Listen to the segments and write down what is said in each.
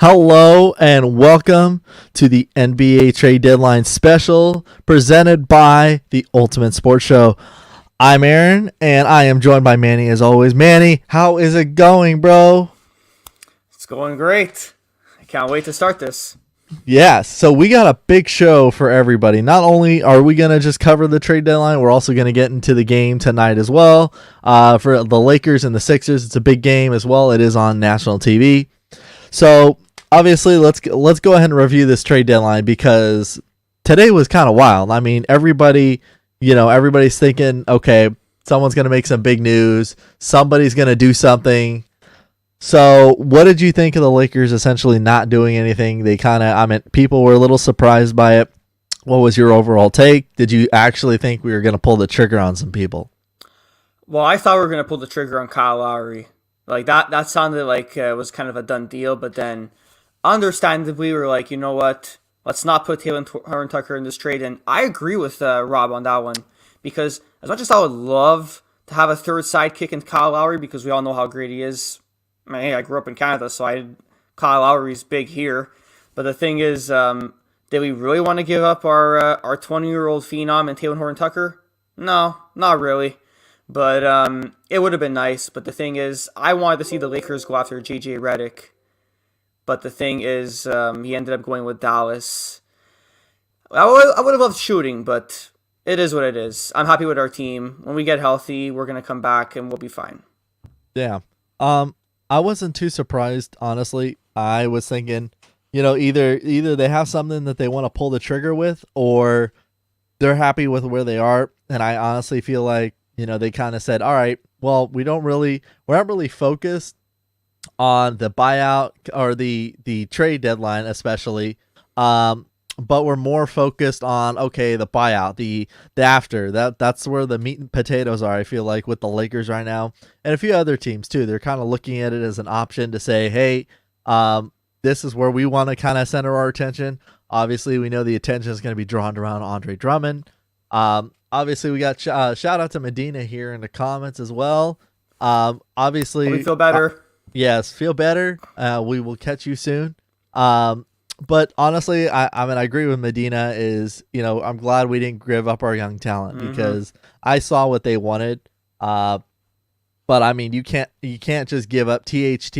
Hello and welcome to the NBA trade deadline special presented by the Ultimate Sports Show. I'm Aaron and I am joined by Manny as always. Manny, how is it going, bro? It's going great. I can't wait to start this. Yes, so we got a big show for everybody. Not only are we going to just cover the trade deadline, we're also going to get into the game tonight as well. For the Lakers and the Sixers, it's a big game as well. It is on national TV. So obviously, let's go ahead and review this trade deadline because today was kind of wild. I mean, everybody's thinking, okay, someone's going to make some big news. Somebody's going to do something. So, what did you think of the Lakers essentially not doing anything? People were a little surprised by it. What was your overall take? Did you actually think we were going to pull the trigger on some people? Well, I thought we were going to pull the trigger on Kyle Lowry. Like that sounded like it was kind of a done deal, but then understandably, we were like, you know what? Let's not put Taylor Horn Tucker in this trade. And I agree with Rob on that one because as much as I would love to have a third sidekick in Kyle Lowry because we all know how great he is. I mean, hey, I grew up in Canada, so Kyle Lowry's big here. But the thing is, did we really want to give up our 20-year-old phenom and Taylor Horn Tucker? No, not really. But it would have been nice. But the thing is, I wanted to see the Lakers go after JJ Redick. But the thing is, he ended up going with Dallas. I would have loved shooting, but it is what it is. I'm happy with our team. When we get healthy, we're going to come back and we'll be fine. Yeah. I wasn't too surprised, honestly. I was thinking, either they have something that they want to pull the trigger with, or they're happy with where they are. And I honestly feel like, they kind of said, all right, well, we're not really focused on the buyout or the trade deadline, especially. But we're more focused on, okay, the buyout, the after. That's where the meat and potatoes are, I feel like, with the Lakers right now. And a few other teams, too. They're kind of looking at it as an option to say, hey, this is where we want to kind of center our attention. Obviously, we know the attention is going to be drawn around Andre Drummond. Obviously, we got shout out to Medina here in the comments as well. Obviously, Hope you feel better. Yes, feel better. We will catch you soon. But honestly, I agree with Medina. I'm glad we didn't give up our young talent because I saw what they wanted. But I mean, you can't just give up THT,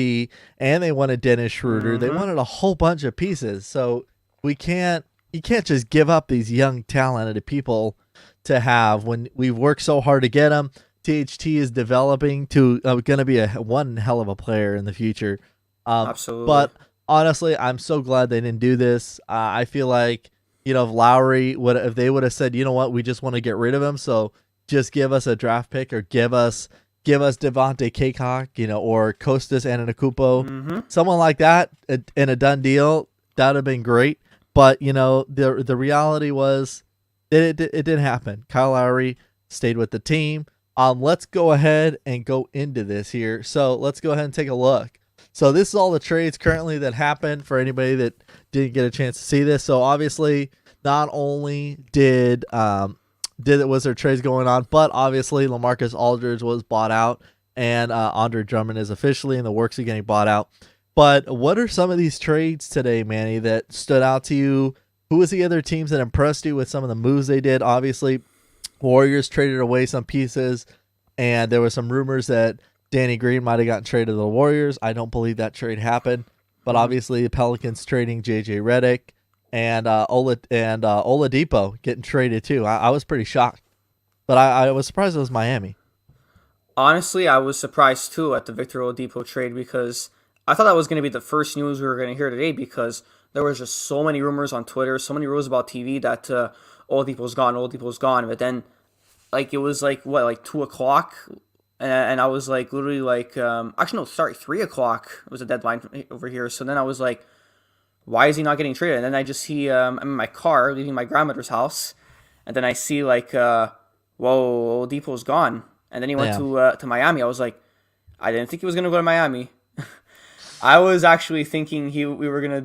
and they wanted Dennis Schroeder. They wanted a whole bunch of pieces, so you can't just give up these young talented people to have when we've worked so hard to get them. THT is developing to going to be one hell of a player in the future. Absolutely. But honestly, I'm so glad they didn't do this. I feel like, if Lowry if they would have said, you know what, we just want to get rid of him, so just give us a draft pick or give us Devontae Cacok, or Kostas Antetokounmpo, someone like that in a done deal, that would have been great. But the reality was it didn't happen. Kyle Lowry stayed with the team. Let's go ahead and go into this here. So let's go ahead and take a look. So this is all the trades currently that happened for anybody that didn't get a chance to see this. So obviously, not only was there trades going on, but obviously LaMarcus Aldridge was bought out, and Andre Drummond is officially in the works of getting bought out. But what are some of these trades today, Manny, that stood out to you? Who was the other teams that impressed you with some of the moves they did? Obviously, Warriors traded away some pieces, and there were some rumors that Danny Green might have gotten traded to the Warriors. I don't believe that trade happened, but obviously the Pelicans trading JJ Redick and Oladipo getting traded too. I was pretty shocked, but I was surprised it was Miami. Honestly, I was surprised too at the Victor Oladipo trade because I thought that was going to be the first news we were going to hear today because there was just so many rumors on Twitter, so many rumors about TV that Oladipo's gone. But then, it was 2:00, and I was literally 3:00 was the deadline over here. So then I was like, why is he not getting traded? And then I just see I'm in my car leaving my grandmother's house, and then I see whoa, Oladipo's gone. And then he went to Miami. I was like, I didn't think he was gonna go to Miami. I was actually thinking he was gonna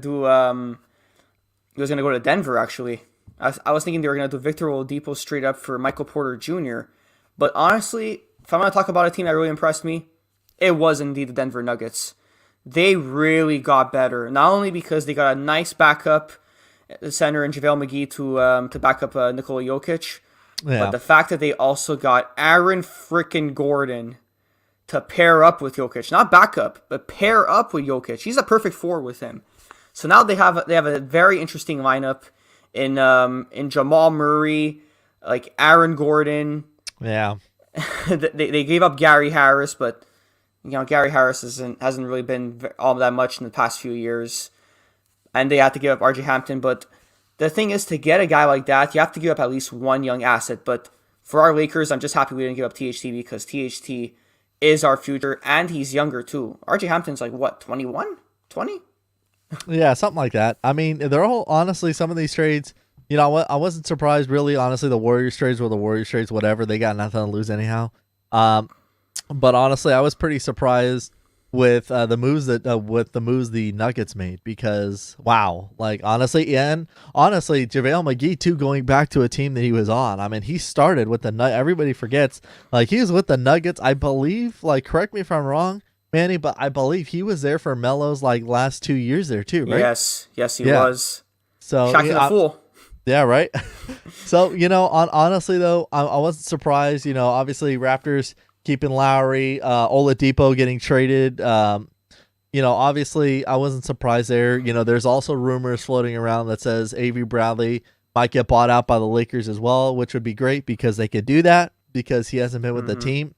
go to Denver. Actually, I was thinking they were gonna do Victor Oladipo straight up for Michael Porter Jr. But honestly, if I'm gonna talk about a team that really impressed me, it was indeed the Denver Nuggets. they really got better. Not only because they got a nice backup center in JaVale McGee to back up Nikola Jokic, but Yeah. the fact that they also got Aaron frickin' Gordon to pair up with Jokic, not back up, but pair up with Jokic. He's a perfect four with him. So now they have a very interesting lineup in Jamal Murray, like Aaron Gordon. Yeah. They gave up Gary Harris, but Gary Harris hasn't really been all that much in the past few years, and they had to give up RJ Hampton. But the thing is, to get a guy like that, you have to give up at least one young asset. But for our Lakers, I'm just happy we didn't give up THT because THT is our future, and he's younger too. RJ Hampton's like what, 21, 20? Yeah, something like that. I mean, they're all honestly some of these trades. I wasn't surprised really. Honestly, the Warriors trades were the Warriors trades. Whatever, they got nothing to lose anyhow. But honestly, I was pretty surprised with the moves the Nuggets made because wow, like honestly, JaVale McGee too, going back to a team that he was on. I mean, he started with the everybody forgets like he was with the Nuggets, I believe. Like, correct me if I'm wrong, Manny, but I believe he was there for Melo's like last 2 years there too, right? Yes, he was. So Shaq the fool. Yeah, right. So honestly though, I wasn't surprised. Obviously Raptors keeping Lowry, Oladipo getting traded. Obviously I wasn't surprised there. There's also rumors floating around that says Avery Bradley might get bought out by the Lakers as well, which would be great because they could do that because he hasn't been with the team.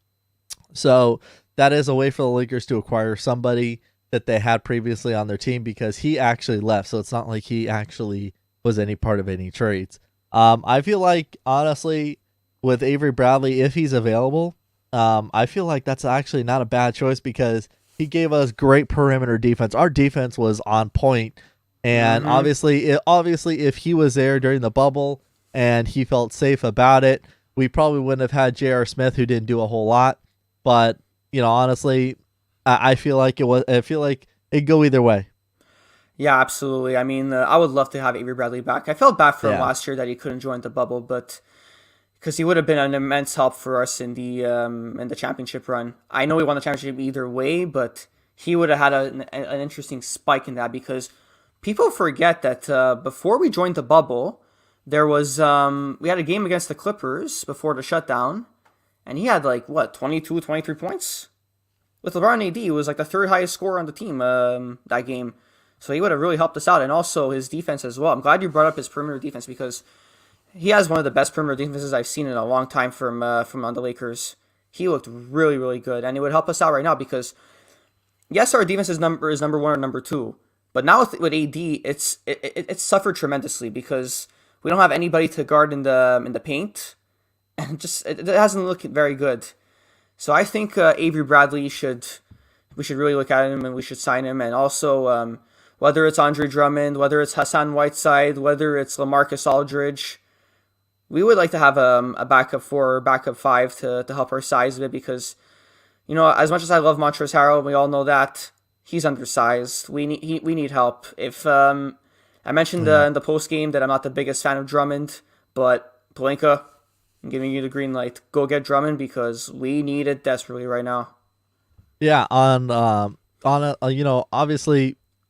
So that is a way for the Lakers to acquire somebody that they had previously on their team because he actually left. So it's not like he actually was any part of any trades. I feel like honestly with Avery Bradley, if he's available, I feel like that's actually not a bad choice because he gave us great perimeter defense. Our defense was on point, and obviously, if he was there during the bubble and he felt safe about it, we probably wouldn't have had J.R. Smith, who didn't do a whole lot. But honestly, I feel like it'd go either way. Yeah, absolutely. I mean, I would love to have Avery Bradley back. I felt bad for him last year that he couldn't join the bubble, but because he would have been an immense help for us in the championship run. I know we won the championship either way, but he would have had an interesting spike in that because people forget that before we joined the bubble, there was we had a game against the Clippers before the shutdown, and he had like what 22, 23 points with LeBron AD. He was like the third highest scorer on the team that game. So he would have really helped us out, and also his defense as well. I'm glad you brought up his perimeter defense because he has one of the best perimeter defenses I've seen in a long time from on the Lakers. He looked really, really good, and it would help us out right now because yes, our defense is number one or number two, but now with AD, it's suffered tremendously because we don't have anybody to guard in the paint, and it hasn't looked very good. So I think Avery Bradley we should really look at him and we should sign him, and also whether it's Andre Drummond, whether it's Hassan Whiteside, whether it's LaMarcus Aldridge, we would like to have a backup 4 or backup 5 to help our size a bit because, as much as I love Montrezl Harrell, we all know that he's undersized. We need help. If I mentioned in the post game that I'm not the biggest fan of Drummond, but Pelinka, I'm giving you the green light. Go get Drummond because we need it desperately right now. Yeah, obviously,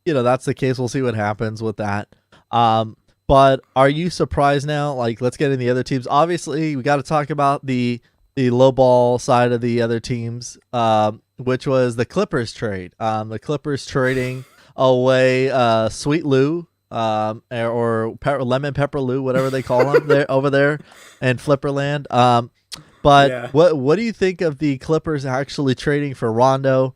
that's the case. We'll see what happens with that. But are you surprised now? Like, let's get in the other teams. Obviously, we got to talk about the low ball side of the other teams, which was the Clippers trade. The Clippers trading away Sweet Lou, or Lemon Pepper Lou, whatever they call him there over there in Flipperland. But what do you think of the Clippers actually trading for Rondo?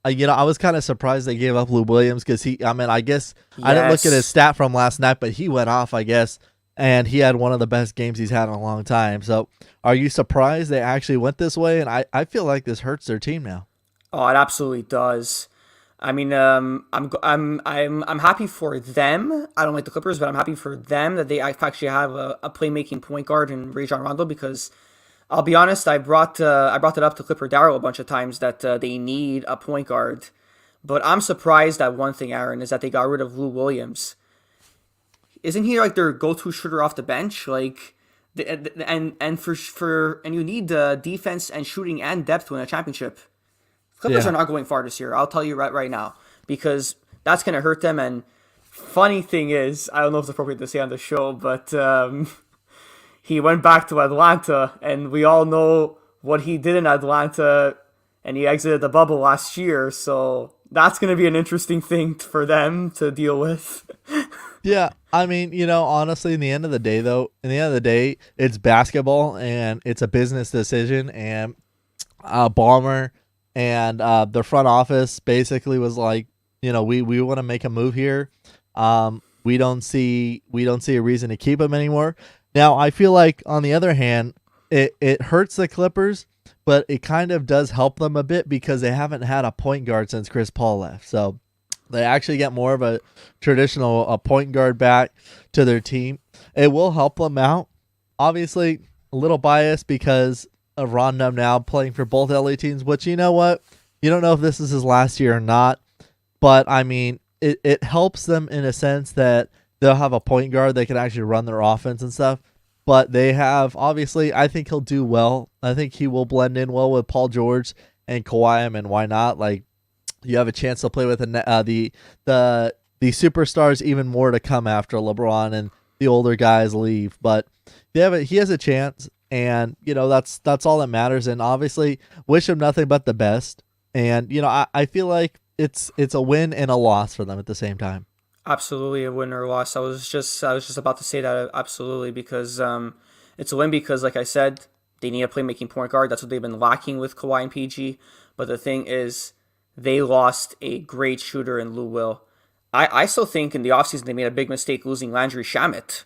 I was kind of surprised they gave up Lou Williams because I guess I didn't look at his stat from last night, but he went off, I guess, and he had one of the best games he's had in a long time. So are you surprised they actually went this way? And I feel like this hurts their team now. Oh, it absolutely does. I mean, I'm happy for them. I don't like the Clippers, but I'm happy for them that they actually have a playmaking point guard in Rajon Rondo because I'll be honest, I brought it up to Clipper Darrow a bunch of times that they need a point guard. But I'm surprised at one thing, Aaron, is that they got rid of Lou Williams. Isn't he like their go-to shooter off the bench? Like, and you need defense and shooting and depth to win a championship. Clippers are not going far this year. I'll tell you right now because that's going to hurt them. And funny thing is, I don't know if it's appropriate to say on the show, but he went back to Atlanta, and we all know what he did in Atlanta, and he exited the bubble last year. So that's going to be an interesting thing for them to deal with. Yeah, I mean, honestly, in the end of the day, it's basketball and it's a business decision. And Ballmer and the front office basically was like, we want to make a move here. We don't see a reason to keep him anymore. Now, I feel like on the other hand, it hurts the Clippers, but it kind of does help them a bit because they haven't had a point guard since Chris Paul left. So they actually get more of a traditional point guard back to their team. It will help them out. Obviously, a little biased because of Rondo now playing for both LA teams, which you know what? You don't know if this is his last year or not. But, I mean, it helps them in a sense that they'll have a point guard that can actually run their offense and stuff. But they have, obviously, I think he'll do well. I think he will blend in well with Paul George and Kawhi. I mean, why not? Like, you have a chance to play with the superstars even more to come after LeBron and the older guys leave. But he has a chance, and that's all that matters. And obviously, wish him nothing but the best. And I feel like it's a win and a loss for them at the same time. Absolutely a win or a loss. I was just about to say that absolutely because it's a win because, like I said, they need a playmaking point guard. That's what they've been lacking with Kawhi and PG. But the thing is, they lost a great shooter in Lou Will. I still think in the offseason they made a big mistake losing Landry Shamet.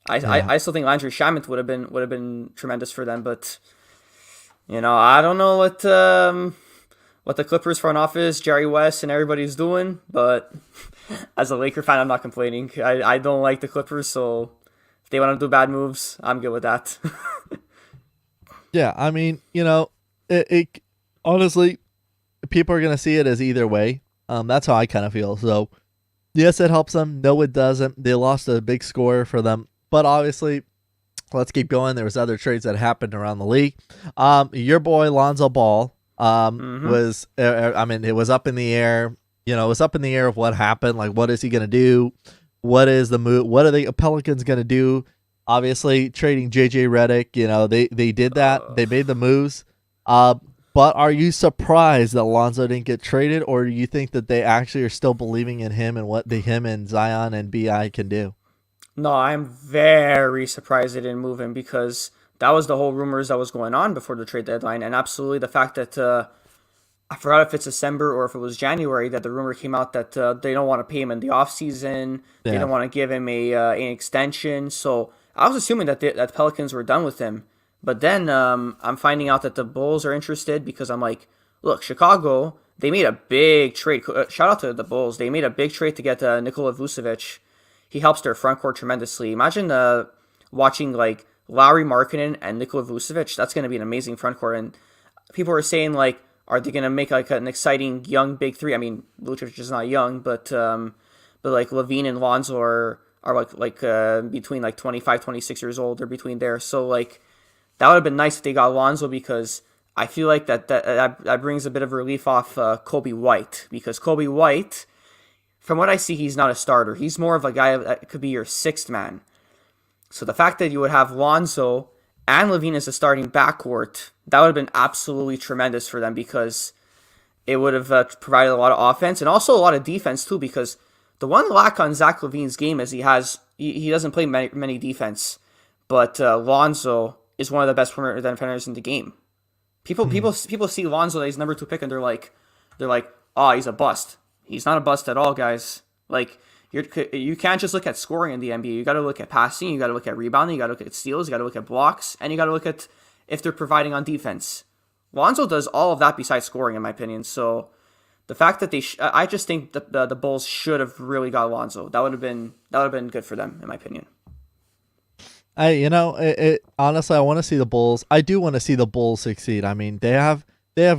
I still think Landry Shamet would have been tremendous for them, but I don't know what the Clippers front office, Jerry West, and everybody's doing, but as a Laker fan, I'm not complaining. I don't like the Clippers, so if they want to do bad moves, I'm good with that. Yeah, I mean, it honestly, people are going to see it as either way. That's how I kind of feel. So, yes, it helps them. No, it doesn't. They lost a big scorer for them. But obviously, let's keep going. There was other trades that happened around the league. Your boy, Lonzo Ball, was, it was up in the air. It was up in the air of what happened. Like, what is he going to do? What is the move? What are the Pelicans going to do? Obviously, trading JJ Redick, they did that. They made the moves. But are you surprised that Lonzo didn't get traded, or do you think that they actually are still believing in him and what him and Zion and BI can do? No, I'm very surprised they didn't move him because that was the whole rumors that was going on before the trade deadline. And absolutely the fact that I forgot if it's December or if it was January that the rumor came out that they don't want to pay him in the offseason. Yeah. They don't want to give him an extension. So I was assuming that the Pelicans were done with him. But then I'm finding out that the Bulls are interested because I'm like, look, Chicago, they made a big trade. Shout out to the Bulls. They made a big trade to get Nikola Vucevic. He helps their front court tremendously. Imagine watching like Lauri Markkanen and Nikola Vucevic. That's going to be an amazing front court. And people are saying like, are they going to make like an exciting young big three? I mean, Vucevic is not young, but like Levine and Lonzo are like between like 25, 26 years old. They're between there. So like that would have been nice if they got Lonzo because I feel like that brings a bit of relief off Kobe White because Kobe White, from what I see, he's not a starter. He's more of a guy that could be your sixth man. So the fact that you would have Lonzo and Levine as a starting backcourt, that would have been absolutely tremendous for them because it would have provided a lot of offense and also a lot of defense too because the one lack on Zach LaVine's game is he doesn't play many defense, but Lonzo is one of the best perimeter defenders in the game. People see Lonzo as number 2 pick and they're like, oh, he's a bust. He's not a bust at all, guys. Like you can't just look at scoring in the NBA. You got to look at passing. You got to look at rebounding. You got to look at steals. You got to look at blocks, and you got to look at if they're providing on defense. Lonzo does all of that besides scoring, in my opinion. So the fact that I just think the Bulls should have really got Lonzo. That would have been good for them, in my opinion. Honestly, I want to see the Bulls. I do want to see the Bulls succeed. I mean, they have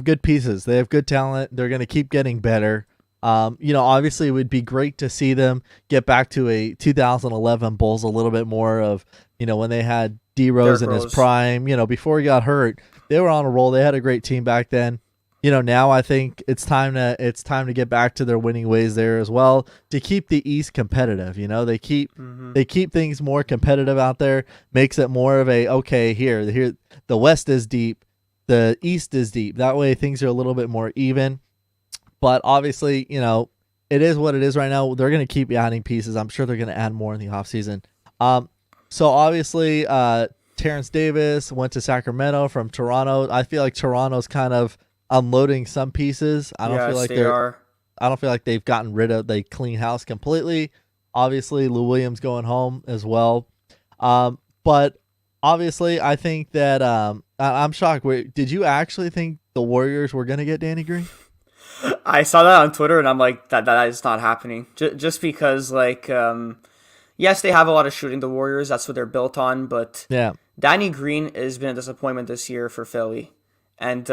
good pieces. They have good talent. They're going to keep getting better. Obviously it would be great to see them get back to a 2011 Bulls a little bit more of, when they had D Rose in his prime, before he got hurt, they were on a roll. They had a great team back then. now I think it's time to get back to their winning ways there as well to keep the East competitive. Hmm. They keep things more competitive out there, makes it more of a okay, here the West is deep, the East is deep. That way things are a little bit more even. But obviously, it is what it is right now. They're going to keep adding pieces. I'm sure they're going to add more in the offseason. So obviously, Terrence Davis went to Sacramento from Toronto. I feel like Toronto's kind of unloading some pieces. Yes, they are. I don't feel like they've gotten rid of they clean house completely. Obviously, Lou Williams going home as well. But obviously, I think that I'm shocked. Wait, did you actually think the Warriors were going to get Danny Green? I saw that on Twitter, and I'm like, that is not happening. Just because, like, yes, they have a lot of shooting. The Warriors, that's what they're built on. But Yeah. Danny Green has been a disappointment this year for Philly. And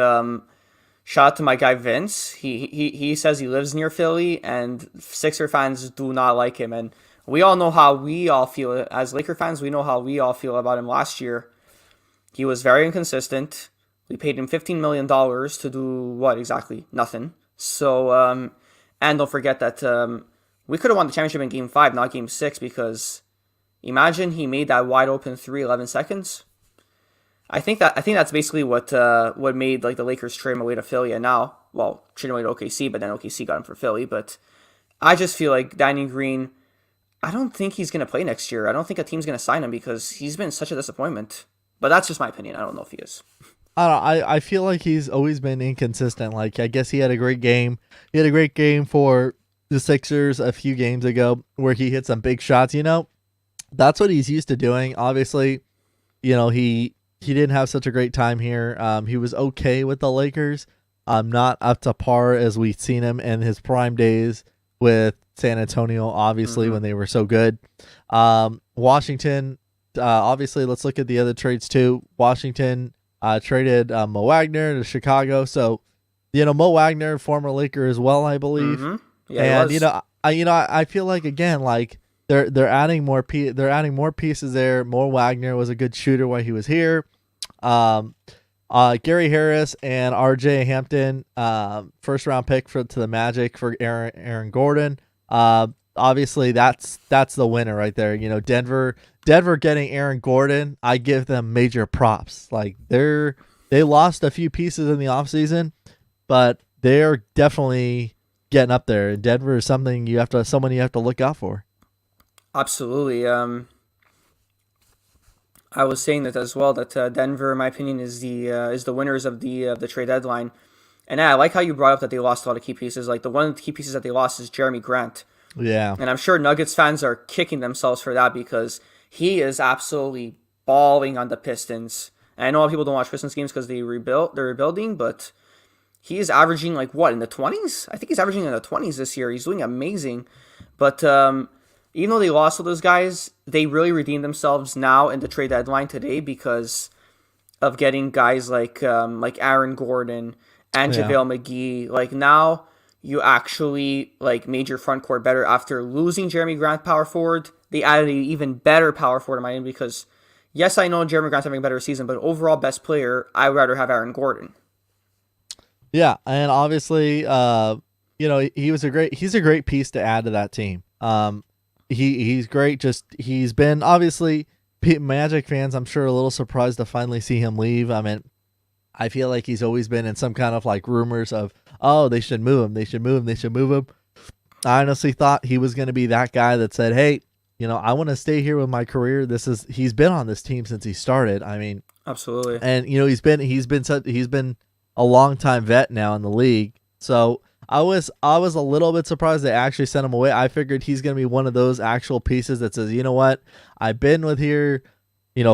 shout out to my guy Vince. He says he lives near Philly, and Sixer fans do not like him. And we all know how we all feel as Laker fans. We know how we all feel about him last year. He was very inconsistent. We paid him $15 million to do what exactly? Nothing. So, and don't forget that we could have won the championship in Game 5, not Game 6, because imagine he made that wide open 3, 11 seconds. I think that's basically what made like the Lakers trade him away to Philly, and now, well, trade him away to OKC, but then OKC got him for Philly. But I just feel like Danny Green, I don't think he's gonna play next year. I don't think a team's gonna sign him because he's been such a disappointment. But that's just my opinion. I don't know if he is. I don't know, I feel like he's always been inconsistent. Like I guess he had a great game. He had a great game for the Sixers a few games ago where he hit some big shots. That's what he's used to doing. Obviously, he didn't have such a great time here. He was okay with the Lakers. Not up to par as we've seen him in his prime days with San Antonio, obviously, Hmm. when they were so good. Washington, obviously, let's look at the other trades too. Washington traded Mo Wagner to Chicago. So, Mo Wagner, former Laker as well, I believe. Hmm. Yeah, he And was. I feel like again, like they're adding they're adding more pieces there. Mo Wagner was a good shooter while he was here. Um, Gary Harris and R.J. Hampton, first round pick to the Magic for Aaron Gordon. Obviously that's the winner right there. Denver getting Aaron Gordon. I give them major props. Like they lost a few pieces in the offseason, but they're definitely getting up there. Denver is someone you have to look out for. Absolutely. I was saying that as well. That Denver, in my opinion, is the winners of the trade deadline. And I like how you brought up that they lost a lot of key pieces. Like the one of the key pieces that they lost is Jeremy Grant, Yeah. and I'm sure Nuggets fans are kicking themselves for that because he is absolutely balling on the Pistons. And I know a lot of people don't watch Pistons games because they're rebuilding, but he is averaging like what in the 20s? I think he's averaging in the 20s this year. He's doing amazing. But even though they lost all those guys, they really redeemed themselves now in the trade deadline today because of getting guys like Aaron Gordon and Yeah. JaVale McGee. Like now you actually like made your front court better after losing Jeremy Grant power forward. They added an even better power forward in my end because yes, I know Jeremy Grant's having a better season, but overall best player, I would rather have Aaron Gordon. Yeah, and obviously, he's a great piece to add to that team. He's great. Just he's been obviously Magic fans. I'm sure a little surprised to finally see him leave. I mean, I feel like he's always been in some kind of like rumors of, oh, they should move him, they should move him, they should move him. I honestly thought he was going to be that guy that said, hey, I want to stay here with my career. He's been on this team since he started. I mean, Absolutely. and he's been a long time vet now in the league. So I was a little bit surprised they actually sent him away. I figured he's gonna be one of those actual pieces that says, you know what, I've been with here.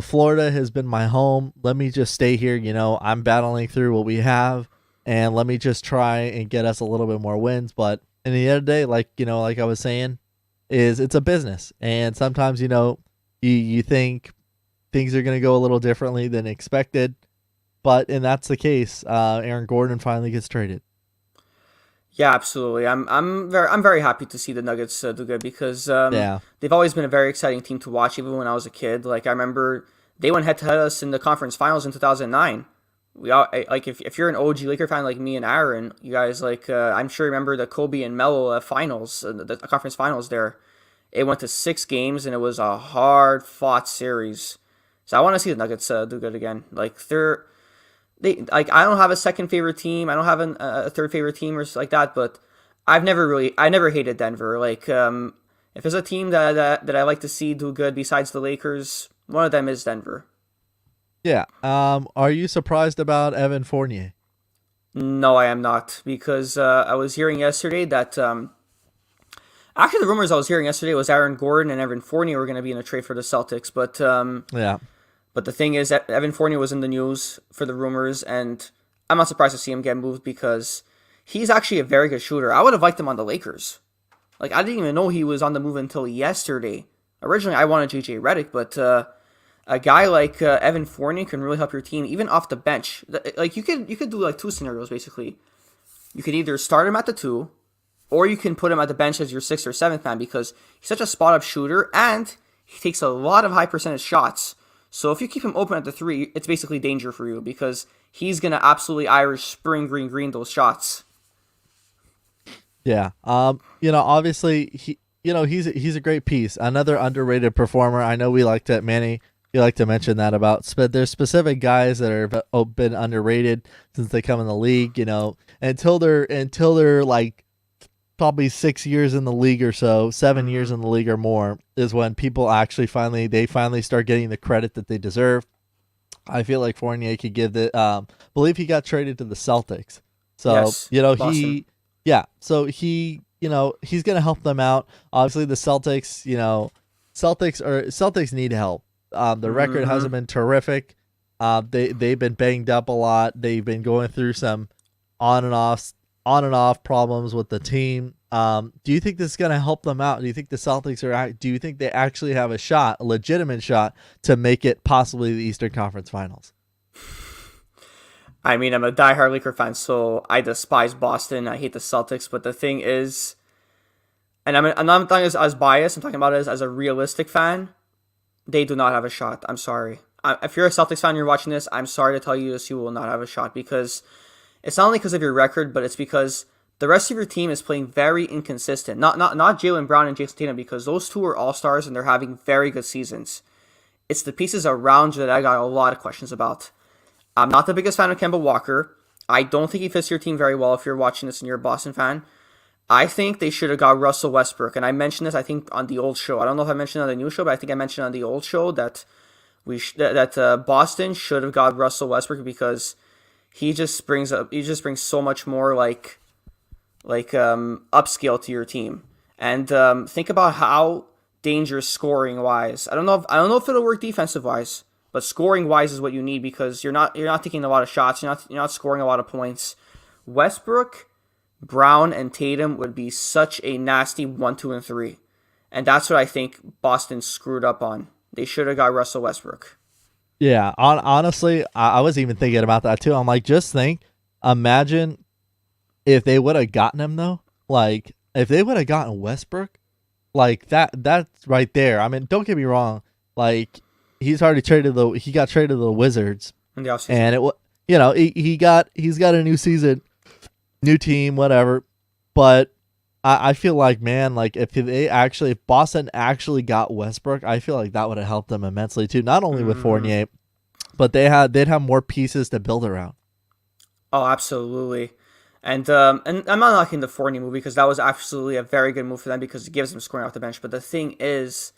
Florida has been my home. Let me just stay here. I'm battling through what we have, and let me just try and get us a little bit more wins. But in the end of the day, like I was saying, it's a business, and sometimes you think things are gonna go a little differently than expected. But and that's the case. Aaron Gordon finally gets traded. Yeah, absolutely. I'm very happy to see the Nuggets do good because Yeah, they've always been a very exciting team to watch. Even when I was a kid, like I remember they went head to head us in the conference finals in 2009. like if you're an OG Laker fan like me and Aaron, you guys like I'm sure you remember the Kobe and Melo finals, the conference finals there. It went to 6 games and it was a hard fought series. So I want to see the Nuggets do good again. Like they like I don't have a second favorite team. I don't have a third favorite team or like that. But I never hated Denver. Like if there's a team that I like to see do good besides the Lakers, one of them is Denver. Yeah. Are you surprised about Evan Fournier? No, I am not because I was hearing yesterday that actually the rumors I was hearing yesterday was Aaron Gordon and Evan Fournier were going to be in a trade for the Celtics, Yeah. but the thing is that Evan Fournier was in the news for the rumors, and I'm not surprised to see him get moved because he's actually a very good shooter. I would have liked him on the Lakers. Like I didn't even know he was on the move until yesterday. Originally, I wanted JJ Redick, but a guy like Evan Fournier can really help your team even off the bench. Like you could do like two scenarios basically. You could either start him at the 2, or you can put him at the bench as your 6th or 7th man because he's such a spot up shooter and he takes a lot of high percentage shots. So if you keep him open at the 3, it's basically danger for you because he's gonna absolutely Irish spring green those shots. Yeah. Obviously he's a great piece. Another underrated performer. I know we like to Manny. You like to mention that about, but there's specific guys that are been underrated since they come in the league. Until they're like probably 6 years in the league or so, 7 years in the league or more is when people actually finally start getting the credit that they deserve. I feel like Fournier could give believe he got traded to the Celtics. So, Yes, Boston. he's going to help them out. Obviously the Celtics need help. The record Mm-hmm. hasn't been terrific. They've been banged up a lot. They've been going through some on and off problems with the team. Do you think this is going to help them out? Do you think the Celtics do you think they actually have a legitimate shot to make it possibly the Eastern Conference Finals? I mean, I'm a diehard Laker fan, so I despise Boston. I hate the Celtics, but the thing is, and I'm not talking as biased. I'm talking about it as a realistic fan. They do not have a shot. I'm sorry. If you're a Celtics fan, you're watching this. I'm sorry to tell you this. You will not have a shot because it's not only because of your record, but it's because the rest of your team is playing very inconsistent. Not Jaylen Brown and Jason Tatum because those two are all stars and they're having very good seasons. It's the pieces around you that I got a lot of questions about. I'm not the biggest fan of Kemba Walker. I don't think he fits your team very well if you're watching this and you're a Boston fan. I think they should have got Russell Westbrook. And I mentioned this, I think, on the old show. I don't know if I mentioned it on the new show, but I think I mentioned on the old show that Boston should have got Russell Westbrook because he just brings so much more upscale to your team. And think about how dangerous scoring wise. I don't know if it'll work defensive wise, but scoring wise is what you need because you're not taking a lot of shots. You're not scoring a lot of points. Westbrook, Brown, and Tatum would be such a nasty 1, 2, and 3, and that's what I think Boston screwed up on. They should have got Russell Westbrook. Yeah, honestly, I was even thinking about that too. I'm like, imagine if they would have gotten him though. Like, if they would have gotten Westbrook, like that's right there. I mean, don't get me wrong. Like, he got traded to the Wizards, In the offseason. and he's got a new season, new team, whatever. But I feel like, man, like if Boston actually got Westbrook, I feel like that would have helped them immensely too. Not only with Fournier, but they'd have more pieces to build around. Oh, absolutely. And I'm not knocking the Fournier move because that was absolutely a very good move for them because it gives them scoring off the bench. But the thing is,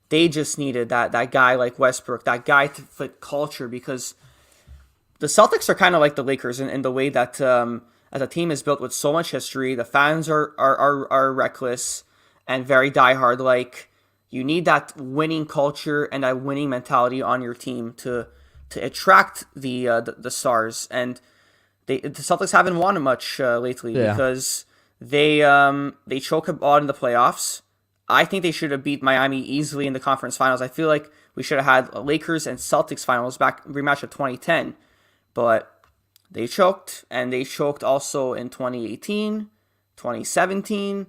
they just needed that guy like Westbrook, that guy to fit culture because the Celtics are kind of like the Lakers in the way that as a team is built with so much history, the fans are reckless and very diehard. Like, you need that winning culture and that winning mentality on your team to attract the stars. And the Celtics haven't won much lately because they choke a lot in the playoffs. I think they should have beat Miami easily in the conference finals. I feel like we should have had Lakers and Celtics finals back rematch of 2010, but they choked, and they choked also in 2018, 2017.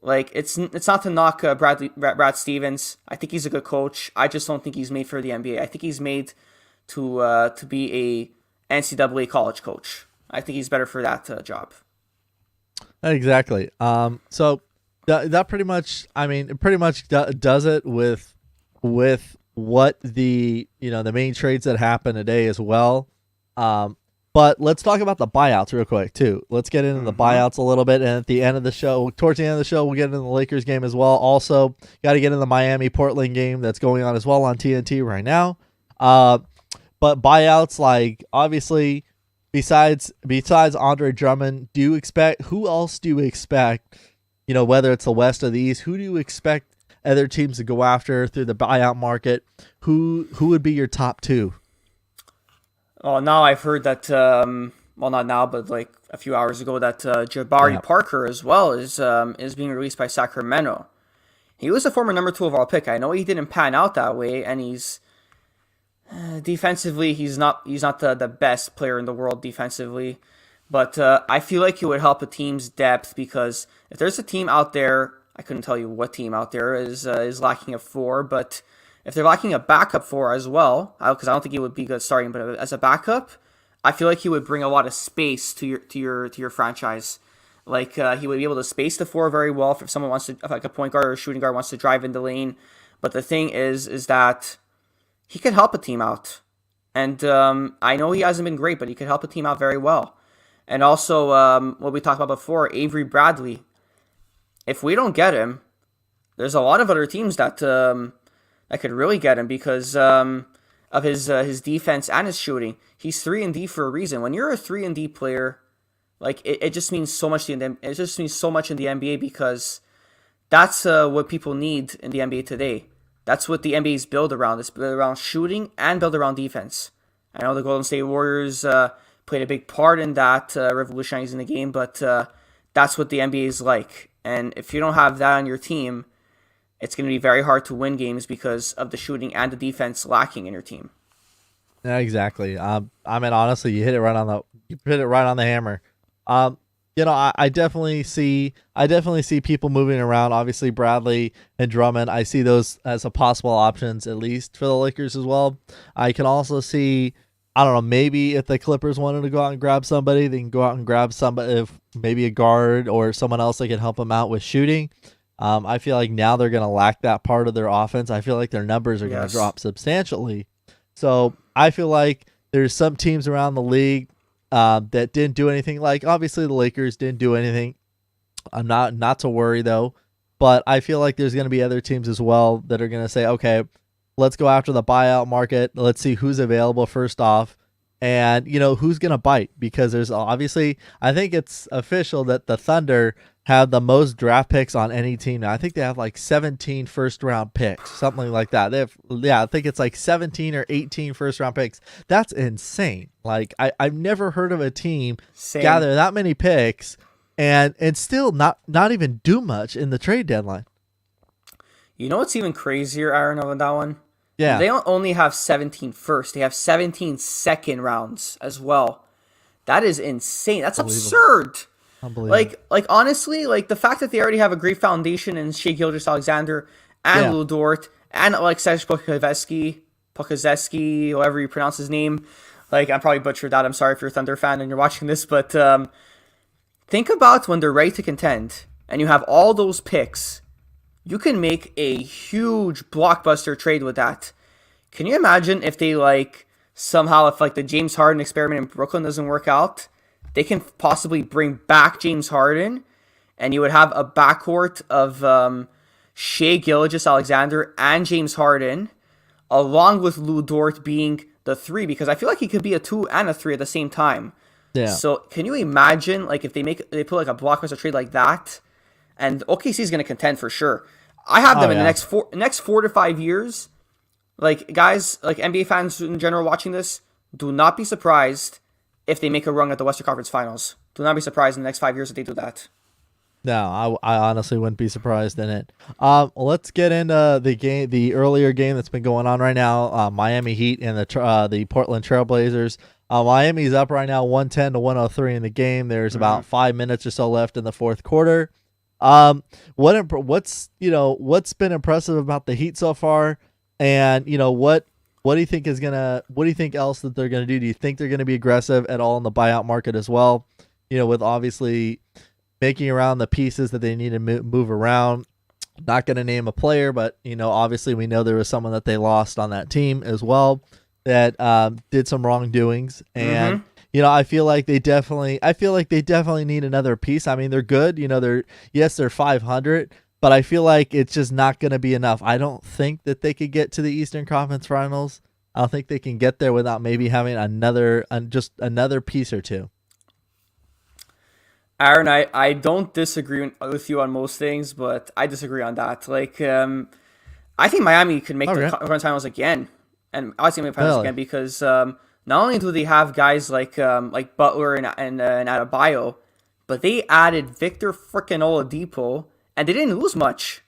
Like, it's not to knock Brad Stevens. I think he's a good coach. I just don't think he's made for the NBA. I think he's made to be NCAA college coach. I think he's better for that job. Exactly. So that pretty much, I mean, it pretty much does it with what the main trades that happen today as well. But let's talk about the buyouts real quick too. Let's get into the buyouts a little bit, and at the end of the show, towards the end of the show, we'll get into the Lakers game as well. Also, got to get into the Miami Portland game that's going on as well on TNT right now. But buyouts, like, obviously, besides Andre Drummond, who else do you expect? Whether it's the West or the East, who do you expect other teams to go after through the buyout market? Who would be your top two? Oh, now I've heard that. Well, not now, but like a few hours ago, that Jabari Parker as well is being released by Sacramento. He was a former number 2 overall pick. I know he didn't pan out that way, and he's defensively he's not the best player in the world defensively. But I feel like he would help a team's depth, because if there's a team out there, I couldn't tell you what team out there is lacking a 4, but if they're lacking a backup 4 as well, because I don't think he would be good starting, but as a backup, I feel like he would bring a lot of space to your franchise. Like he would be able to space the 4 very well if someone wants to, if like a point guard or a shooting guard wants to drive in the lane. But the thing is that he could help a team out, and I know he hasn't been great, but he could help a team out very well. And also, what we talked about before, Avery Bradley. If we don't get him, there's a lot of other teams that could really get him because of his defense and his shooting. He's 3-and-D for a reason. When you're a 3-and-D player, like it just means so much. It just means so much in the NBA, because that's what people need in the NBA today. That's what the NBA is built around. It's built around shooting and built around defense. I know the Golden State Warriors played a big part in that, revolutionizing the game, but that's what the NBA is like. And if you don't have that on your team, it's going to be very hard to win games because of the shooting and the defense lacking in your team. Yeah, exactly. I mean, honestly, you hit it right on the hammer. I definitely see people moving around. Obviously, Bradley and Drummond, I see those as a possible options, at least for the Lakers as well. I can also see, I don't know, maybe if the Clippers wanted to go out and grab somebody, they can go out and grab somebody, if maybe a guard or someone else that can help them out with shooting. I feel like now they're going to lack that part of their offense. I feel like their numbers are going to drop substantially. So I feel like there's some teams around the league that didn't do anything. Like, obviously the Lakers didn't do anything. I'm not to worry though, but I feel like there's going to be other teams as well that are going to say, okay, let's go after the buyout market. Let's see who's available first off, and who's going to bite, because there's obviously, I think it's official that the Thunder have the most draft picks on any team now. I think they have like 17 first round picks, something like that. I think it's like 17 or 18 first round picks. That's insane. Like I've never heard of a team gather that many picks and still not even do much in the trade deadline. You know what's even crazier, Aaron, on that one? Yeah. They don't only have 17 first, they have 17 second rounds as well. That is insane. That's absurd. Like honestly, like the fact that they already have a great foundation in Shai Gilgeous-Alexander and Lu Dort and Aleksej Pokusevski, however you pronounce his name. Like, I'm probably butchered that. I'm sorry if you're a Thunder fan and you're watching this, but think about when they're ready to contend and you have all those picks. You can make a huge blockbuster trade with that. Can you imagine if they somehow, if the James Harden experiment in Brooklyn doesn't work out, they can possibly bring back James Harden, and you would have a backcourt of Shai Gilgeous-Alexander and James Harden, along with Lu Dort being the 3, because I feel like he could be a 2 and a 3 at the same time. Yeah. So can you imagine if they put a blockbuster trade like that, and OKC is going to contend for sure. I have them in the next 4 to 5 years. Guys, NBA fans in general watching this, do not be surprised if they make a run at the Western Conference Finals. Do not be surprised in the next 5 years if they do that. No, I honestly wouldn't be surprised in it. Let's get into the earlier game that's been going on right now. Miami Heat and the Portland Trailblazers. Miami's up right now, 110-103 in the game. There's about 5 minutes or so left in the fourth quarter. What's been impressive about the Heat so far, and what What do you think is gonna? What do you think else that they're gonna do? Do you think they're gonna be aggressive at all in the buyout market as well? With obviously making around the pieces that they need to move around. Not going to name a player, but obviously we know there was someone that they lost on that team as well that did some wrongdoings, and I feel like they definitely need another piece. I mean, they're good. They're 500, but I feel like it's just not going to be enough. I don't think that they could get to the Eastern Conference Finals. I don't think they can get there without maybe having just another piece or two. Aaron, I don't disagree with you on most things, but I disagree on that. Like, I think Miami could make the conference finals again, and obviously make the finals again because not only do they have guys like Butler and Adebayo, but they added Victor frickin' Oladipo, and they didn't lose much.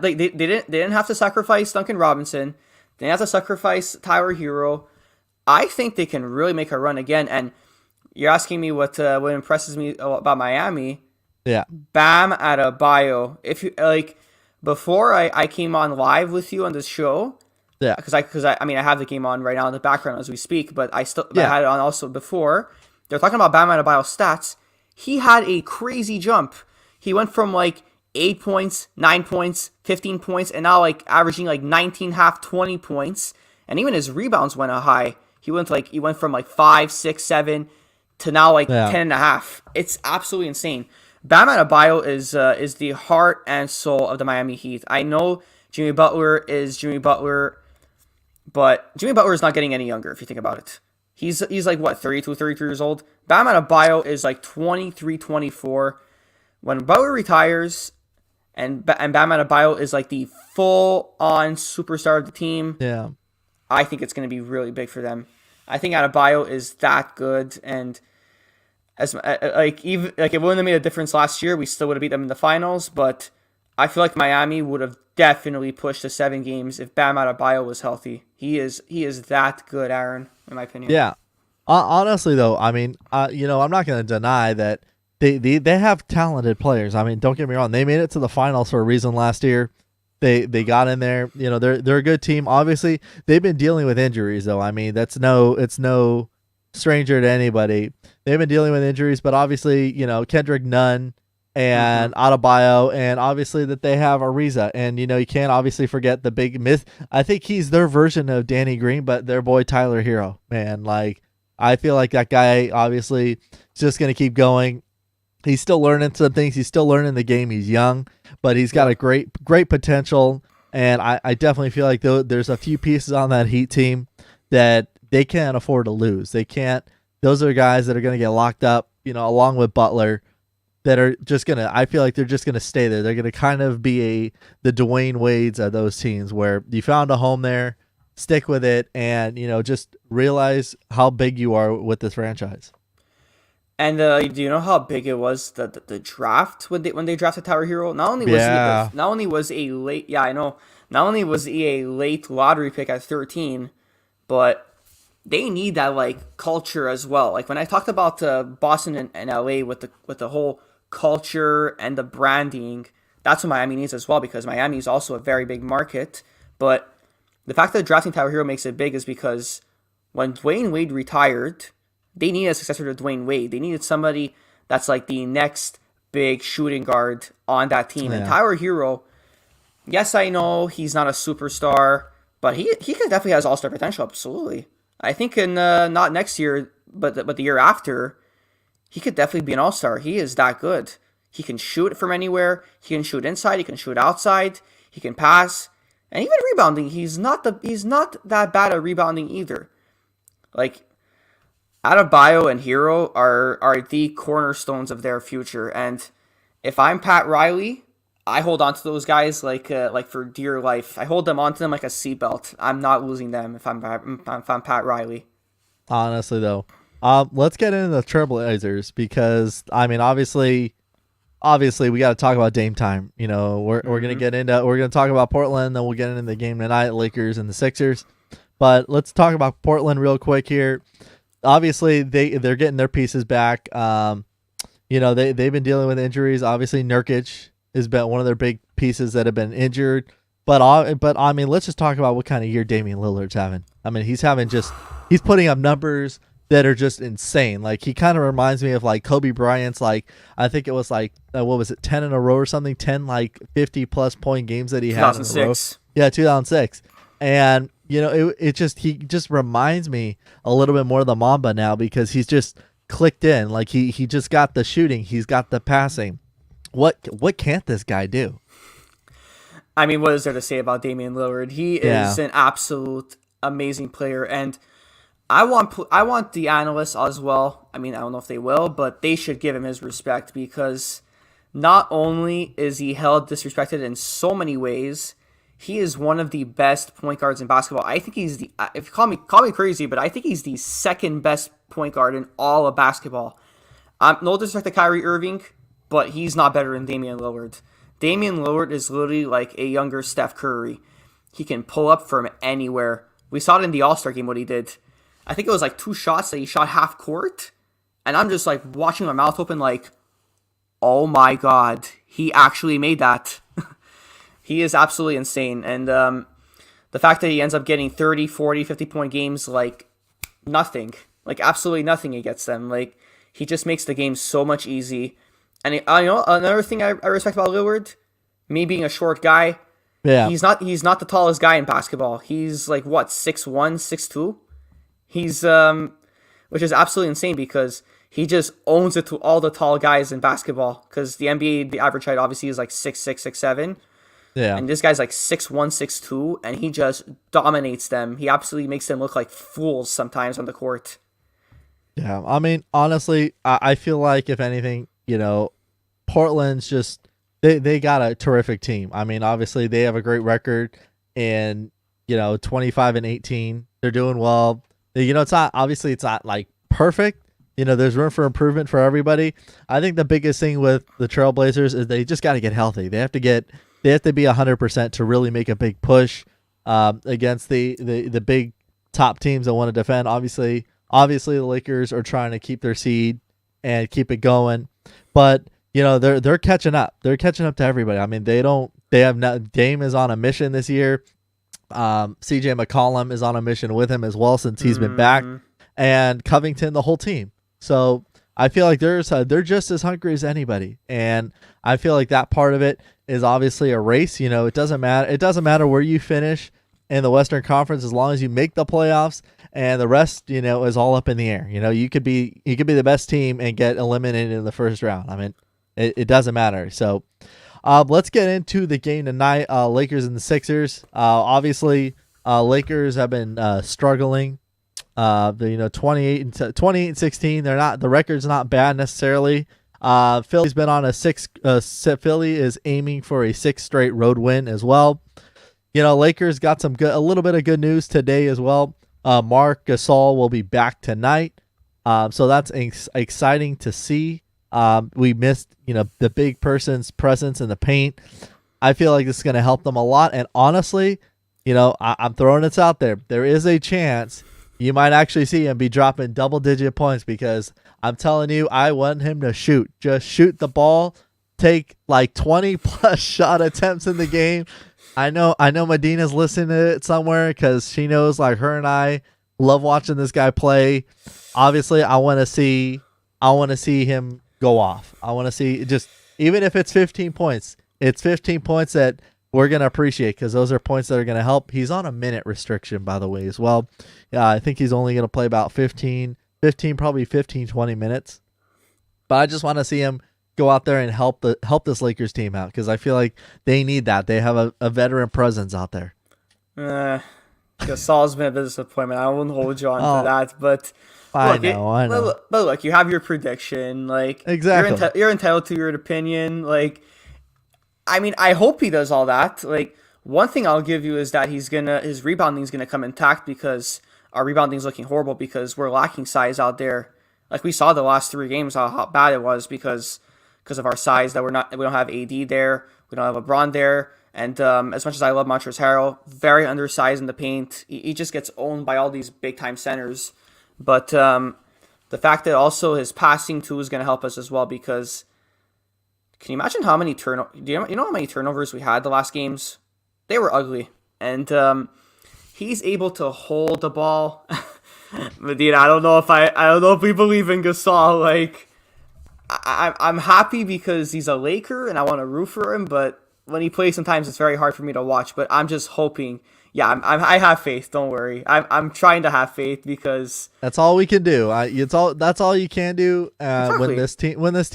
They didn't have to sacrifice Duncan Robinson. They didn't have to sacrifice Tyler Hero. I think they can really make a run again, and you're asking me what impresses me about Miami. Yeah. Bam Adebayo. If you before I came on live with you on this show. Yeah. Because I have the game on right now in the background as we speak, but I had it on also before. They're talking about Bam Adebayo's stats. He had a crazy jump. He went from 8 points, 9 points, 15 points, and now averaging 19, half 20 points. And even his rebounds went high. He went from 5, 6, 7 to now 10 and a half. It's absolutely insane. Bam Adebayo is the heart and soul of the Miami Heat. I know Jimmy Butler is Jimmy Butler, but Jimmy Butler is not getting any younger if you think about it. He's 32, 33 years old. Bam Adebayo is 23, 24. When Butler retires and Bam Adebayo is the full-on superstar of the team, I think it's going to be really big for them. I think Adebayo is that good, and as even it wouldn't have made a difference last year. We still would have beat them in the finals, but I feel like Miami would have definitely pushed to 7 games if Bam Adebayo was healthy. He is that good, Aaron, in my opinion. Yeah, honestly though, I mean, I'm not going to deny that they have talented players. I mean, don't get me wrong, they made it to the finals for a reason last year. They got in there. They're a good team. Obviously, they've been dealing with injuries though. I mean, it's no stranger to anybody. They've been dealing with injuries, but obviously, Kendrick Nunn and Adebayo, and obviously that they have Ariza, and you can't obviously forget the big myth. I think he's their version of Danny Green, but their boy Tyler Hero. Man, I feel like that guy obviously is just gonna keep going. He's still learning some things. He's still learning the game. He's young, but he's got a great potential. And I definitely feel like there's a few pieces on that Heat team that they can't afford to lose. They can't. Those are guys that are going to get locked up, along with Butler, that are just going to, I feel like they're just going to stay there. They're going to kind of be the Dwayne Wades of those teams where you found a home there, stick with it, and, just realize how big you are with this franchise. And do you know how big it was the draft when they drafted Tyler Hero? Not only was he a late lottery pick at 13, but they need that culture as well. Like when I talked about Boston and LA with the whole culture and the branding, that's what Miami needs as well, because Miami is also a very big market. But the fact that drafting Tyler Hero makes it big is because when Dwayne Wade retired, they needed a successor to Dwayne Wade. They needed somebody that's the next big shooting guard on that team. Yeah. And Tyler Hero, yes, I know he's not a superstar, but he definitely has all-star potential, absolutely. I think in not next year, but the year after, he could definitely be an all-star. He is that good. He can shoot from anywhere. He can shoot inside. He can shoot outside. He can pass, and even rebounding. He's not that bad at rebounding either. Adebayo and Hero are the cornerstones of their future, and if I'm Pat Riley, I hold on to those guys like for dear life. I hold them onto them like a seatbelt. I'm not losing them if I'm Pat Riley. Honestly, though, let's get into the Trailblazers because I mean, obviously, we got to talk about Dame time. We're gonna talk about Portland, then we'll get into the game tonight, Lakers and the Sixers. But let's talk about Portland real quick here. Obviously, they're getting their pieces back. They've been dealing with injuries. Obviously, Nurkic has been one of their big pieces that have been injured. but I mean, let's just talk about what kind of year Damian Lillard's having. I mean, he's putting up numbers that are just insane. Like he kind of reminds me of like Kobe Bryant's, like I think it was like what was it, 10 in a row or something, 10 like 50 plus point games that he had in a row. 2006. Yeah, 2006. And he just reminds me a little bit more of the Mamba now because he's just clicked in. Like he just got the shooting, he's got the passing. What can't this guy do? I mean, what is there to say about Damian Lillard? He is an absolute amazing player, and I want the analysts as well. I mean, I don't know if they will, but they should give him his respect because not only is he held disrespected in so many ways, he is one of the best point guards in basketball. I think he's if you call me crazy, but I think he's the second best point guard in all of basketball. No disrespect to Kyrie Irving, but he's not better than Damian Lillard. Damian Lillard is literally like a younger Steph Curry. He can pull up from anywhere. We saw it in the All-Star game what he did. I think it was like 2 shots that he shot half court. And I'm just like watching my mouth open like, oh my God, he actually made that. He is absolutely insane. And the fact that he ends up getting 30, 40, 50-point games, like nothing. Like absolutely nothing he gets them. Like he just makes the game so much easy. And another thing I respect about Lillard, me being a short guy, he's not the tallest guy in basketball. He's like what, 6'1", 6'2"? He's which is absolutely insane because he just owns it to all the tall guys in basketball. Because the NBA, the average height obviously is like 6'6", 6'7". Yeah. And this guy's like 6'1", 6'2", and he just dominates them. He absolutely makes them look like fools sometimes on the court. Yeah, I mean, honestly, I feel like if anything, Portland's just they got a terrific team. I mean, obviously they have a great record, and 25-18, they're doing well. It's not like perfect. There's room for improvement for everybody. I think the biggest thing with the Trailblazers is they just got to get healthy. They have to be 100% to really make a big push against the big top teams that want to defend. Obviously the Lakers are trying to keep their seed and keep it going, but they're catching up. They're catching up to everybody. I mean, Dame is on a mission this year. CJ McCollum is on a mission with him as well since he's been back, and Covington, the whole team. So I feel like they're just as hungry as anybody, and I feel like that part of it is obviously a race. It doesn't matter. It doesn't matter where you finish in the Western Conference as long as you make the playoffs, and the rest, is all up in the air. You could be the best team and get eliminated in the first round. I mean, it doesn't matter. So let's get into the game tonight. Lakers and the Sixers. Obviously, Lakers have been struggling. 28-16. They're not, the record's not bad necessarily. Philly's been on Philly is aiming for a 6th straight road win as well. Lakers got a little bit of good news today as well. Marc Gasol will be back tonight. So that's exciting to see. We missed, the big person's presence in the paint. I feel like this is going to help them a lot. And honestly, I'm throwing this out there. There is a chance you might actually see him be dropping double-digit points because I'm telling you, I want him to shoot. Just shoot the ball, take like 20-plus shot attempts in the game. I know Medina's listening to it somewhere because she knows like her and I love watching this guy play. Obviously, I want to see him go off. I want to see just, even if it's 15 points, it's 15 points that we're going to appreciate because those are points that are going to help. He's on a minute restriction, by the way, as well. I think he's only going to play about 20 minutes. But I just want to see him go out there and help this Lakers team out because I feel like they need that. They have a veteran presence out there. Gasol's been a bit of a disappointment. I won't hold you on to that, but I know. But look, you have your prediction. Like exactly, you're entitled to your opinion. Like, I mean, I hope he does all that. Like, one thing I'll give you is that his rebounding is gonna come intact because our rebounding is looking horrible because we're lacking size out there. Like we saw the last 3 games how bad it was because of our size that we don't have AD there, we don't have LeBron there, and as much as I love Montrezl Harrell, very undersized in the paint. He just gets owned by all these big time centers. But the fact that also his passing too is going to help us as well because can you imagine how many turnovers? Do you know how many turnovers we had the last games? they were ugly, and he's able to hold the ball. Medina, I don't know if we believe in Gasol. Like, I'm happy because he's a Laker and I want to root for him, but when he plays, sometimes it's very hard for me to watch. But I'm just hoping. Yeah, I have faith. Don't worry. I'm trying to have faith because that's all we can do. That's all you can do. Exactly. When this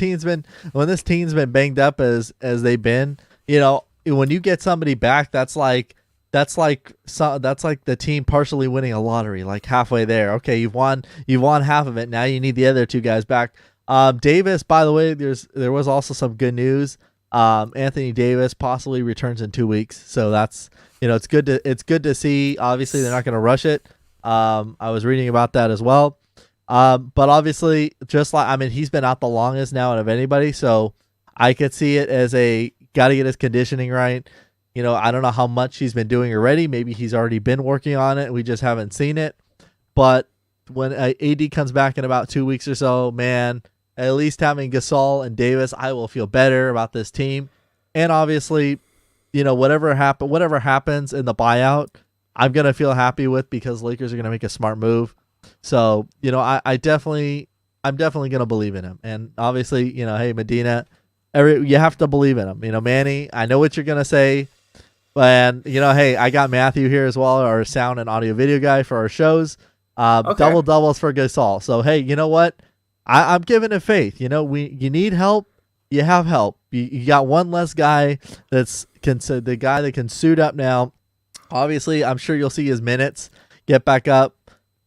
team's been banged up as they've been, when you get somebody back, that's like the team partially winning a lottery, like halfway there. Okay, you've won half of it. Now you need the other two guys back. Davis, by the way, there was also some good news. Anthony Davis possibly returns in 2 weeks, so that's it's good to see. Obviously, they're not going to rush it. I was reading about that as well. But obviously, he's been out the longest now out of anybody, so I could see it as got to get his conditioning right. I don't know how much he's been doing already. Maybe he's already been working on it. We just haven't seen it. But when AD comes back in about 2 weeks or so, man, at least having Gasol and Davis, I will feel better about this team. And obviously, whatever happens in the buyout, I'm going to feel happy with because Lakers are going to make a smart move. So, I'm definitely going to believe in him. And obviously, hey, Medina, you have to believe in him. Manny, I know what you're going to say. And, hey, I got Matthew here as well, our sound and audio video guy for our shows. Okay. Double doubles for Gasol. So, hey, you know what? I'm giving it faith. You need help. You have help. You got one less guy the guy that can suit up now. Obviously, I'm sure you'll see his minutes get back up.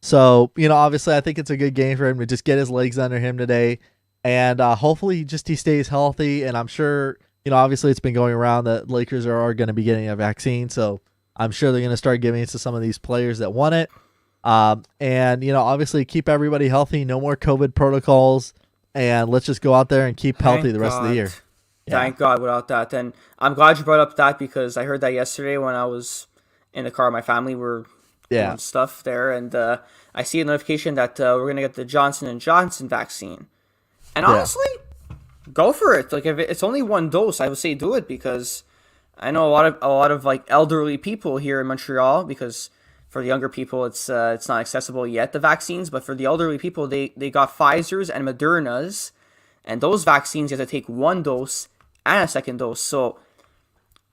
So, obviously, I think it's a good game for him to just get his legs under him today. And hopefully he stays healthy. And I'm sure, obviously it's been going around that Lakers are going to be getting a vaccine. So I'm sure they're going to start giving it to some of these players that want it. And, obviously keep everybody healthy. No more COVID protocols. And let's just go out there and keep healthy the rest of the year. Yeah. Thank God without that. And I'm glad you brought up that because I heard that yesterday when I was in the car. My family were doing stuff there. And I see a notification that we're going to get the Johnson & Johnson vaccine. And honestly, go for it. Like if it's only one dose, I would say do it because I know a lot of like elderly people here in Montreal because for the younger people it's not accessible yet, the vaccines, but for the elderly people they got Pfizer's and Moderna's, and those vaccines you have to take one dose and a second dose. So